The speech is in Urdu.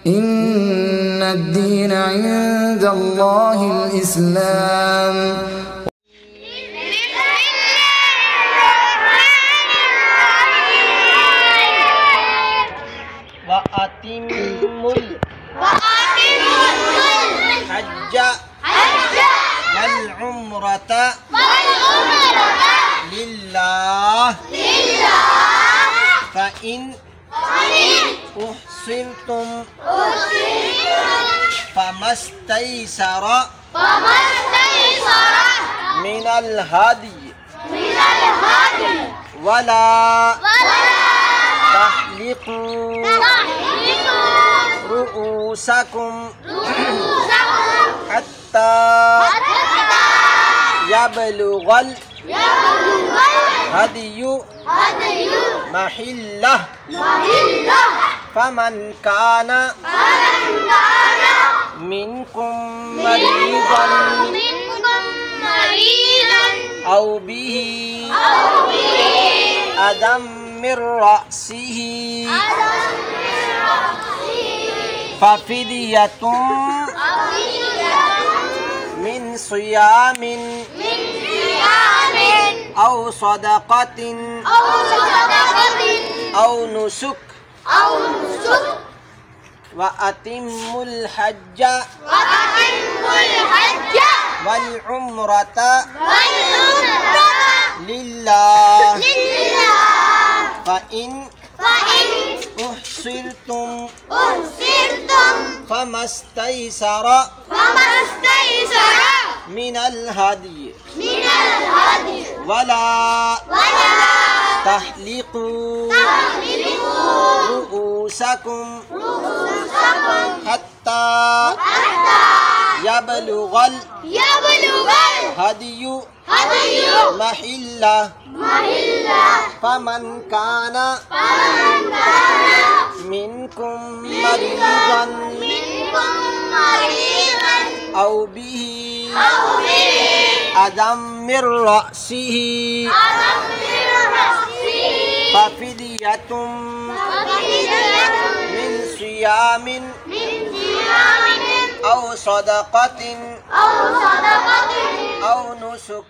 إن الدين عند الله الإسلام. وأتموا الحج والعمرة لله فإن أحصرتم فما استيسر من الهدي ولا تحلقوا رؤوسكم حتى يبلغ الهدي محله فمن كان منكم مريضا أو به أذى من رأسه ففدية من صيام أو صدقة أو نسك وأتموا الحج والعمرة لله فإن أحصرتم فما استيسر من الهدي ولا تحلقوا رؤوسكم حتى يبلغ الهدي محله فمن كان منكم مريضا أو به أذى من رأسه ففدية من صيام أو صدقة أو نسك